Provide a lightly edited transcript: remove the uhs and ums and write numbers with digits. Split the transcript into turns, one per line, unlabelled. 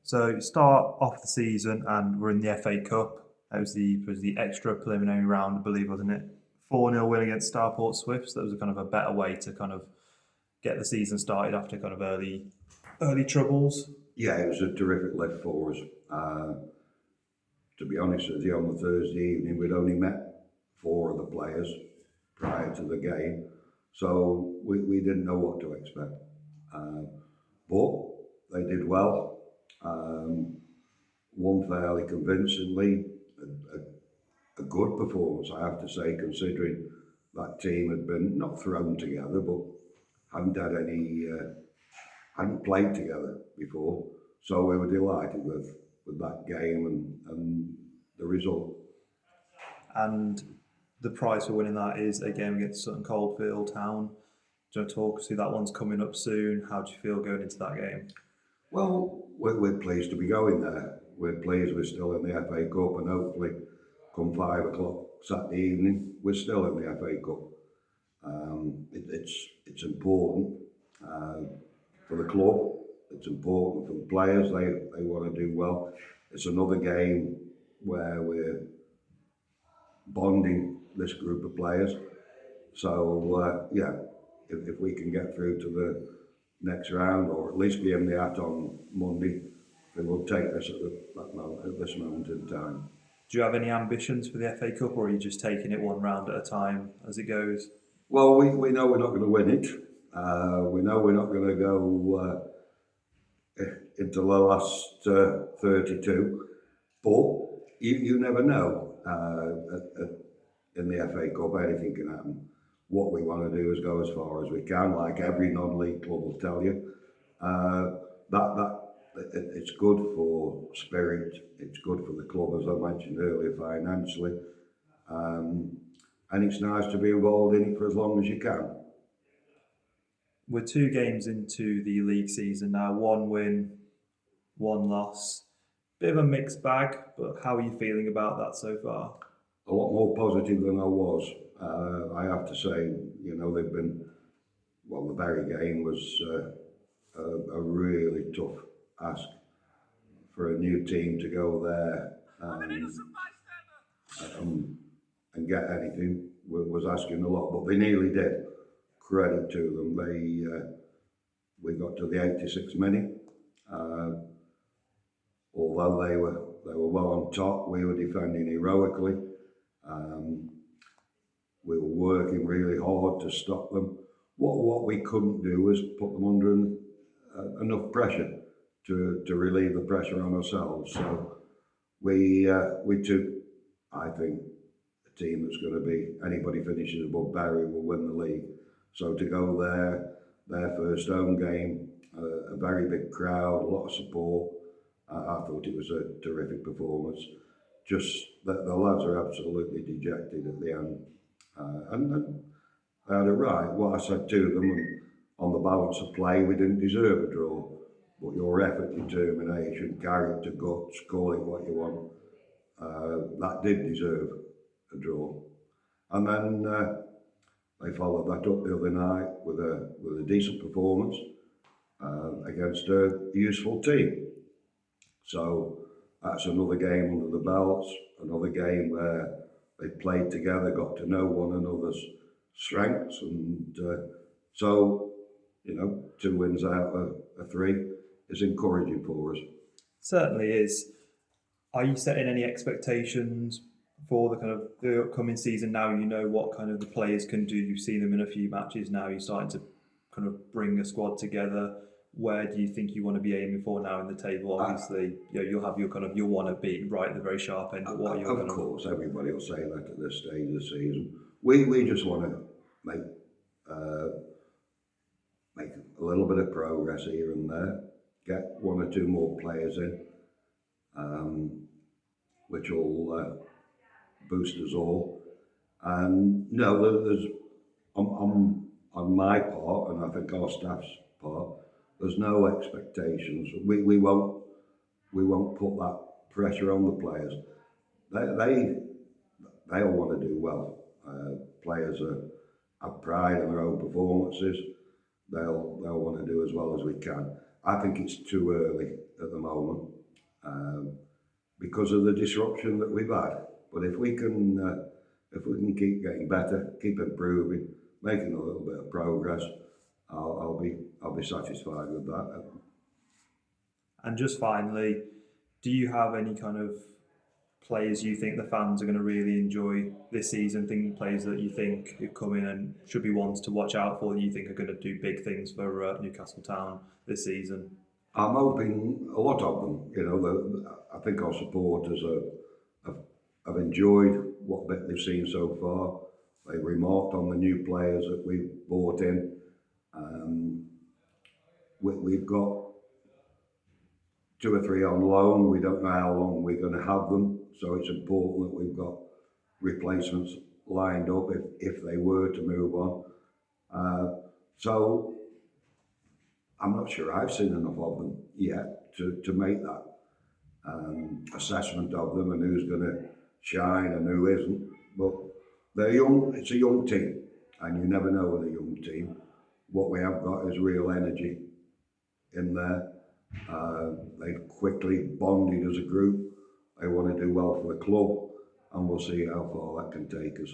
So you start off the season and we're in the FA Cup. It was the extra preliminary round, I believe, wasn't it? 4-0 win against Starport Swifts. That was a kind of a better way to kind of get the season started after kind of early troubles.
Yeah, it was a terrific lift for us. Uh, to be honest with you, on the Thursday evening, we'd only met four of the players prior to the game, so we didn't know what to expect. Uh, but they did well, um, won fairly convincingly, a good performance, I have to say, considering that team had been not thrown together, but hadn't had hadn't played together before. So we were delighted with that game and the result.
And the prize for winning that is a game against Sutton Coldfield Town. Do you want to talk us through that? One's coming up soon. How do you feel going into that game?
Well, we're pleased to be going there. We're pleased we're still in the FA Cup, and hopefully, come 5 o'clock Saturday evening, we're still in the FA Cup. It's important for the club. It's important for the players. They want to do well. It's another game where we're bonding this group of players. So yeah, if we can get through to the next round, or at least be in the hat on Monday, then we'll take this at this moment in time.
Do you have any ambitions for the FA Cup, or are you just taking it one round at a time as it goes?
Well, we know we're not going to win it. We know we're not going to go into the last 32, but you never know. In the FA Cup, anything can happen. What we want to do is go as far as we can, like every non-league club will tell you. It's good for spirit. It's good for the club, as I mentioned earlier, financially, and it's nice to be involved in it for as long as you can.
We're 2 games into the league season now. 1 win, 1 loss. Bit of a mixed bag, but how are you feeling about that so far?
A lot more positive than I was. I have to say, they've been, well, the Barry game was a really tough ask for a new team to go there and get anything. Was asking a lot, but they nearly did. Credit to them. We got to the 86th minute. Although they were well on top, we were defending heroically. We were working really hard to stop them. What we couldn't do was put them under enough pressure to relieve the pressure on ourselves. So we took, I think, a team that's going to be, anybody finishes above Barry will win the league. So to go there, their first home game, a very big crowd, a lot of support. I thought it was a terrific performance. Just that the lads are absolutely dejected at the end. And they had it right. What I said to them, and on the balance of play, we didn't deserve a draw. But your effort, determination, character, guts, call it what you want, that did deserve a draw. And then they followed that up the other night with a decent performance against a useful team. So that's another game under the belts, another game where they played together, got to know one another's strengths, and so 2 wins out of 3 is encouraging for us.
Certainly is. Are you setting any expectations for the upcoming season now? You know what kind of the players can do. You've seen them in a few matches now. You're starting to kind of bring a squad together. Where do you think you want to be aiming for now in the table? Obviously, you'll have you'll want to be right at the very sharp end. But what are your
of course, everybody will say that at this stage of the season. We just want to make a little bit of progress here and there, get 1 or 2 more players in, which will boost us all. And no, there's on my part, and I think our staff's part, there's no expectations. We won't put that pressure on the players. They all want to do well. Players have pride in their own performances. They'll want to do as well as we can. I think it's too early at the moment because of the disruption that we've had. But if we can keep getting better, keep improving, making a little bit of progress, I'll be satisfied with that.
And just finally, do you have any kind of players you think the fans are going to really enjoy this season? Thinking players that you think have come in and should be ones to watch out for, that you think are going to do big things for Newcastle Town this season?
I'm hoping a lot of them. You know, I think our supporters have enjoyed what bit they've seen so far. They've remarked on the new players that we've brought in. We've got 2 or 3 on loan. We don't know how long we're going to have them, so it's important that we've got replacements lined up if they were to move on. So I'm not sure I've seen enough of them yet to make that assessment of them and who's going to shine and who isn't. But they're young. It's a young team, and you never know with a young team. What we have got is real energy in there. They've quickly bonded as a group. They want to do well for the club, and we'll see how far that can take us.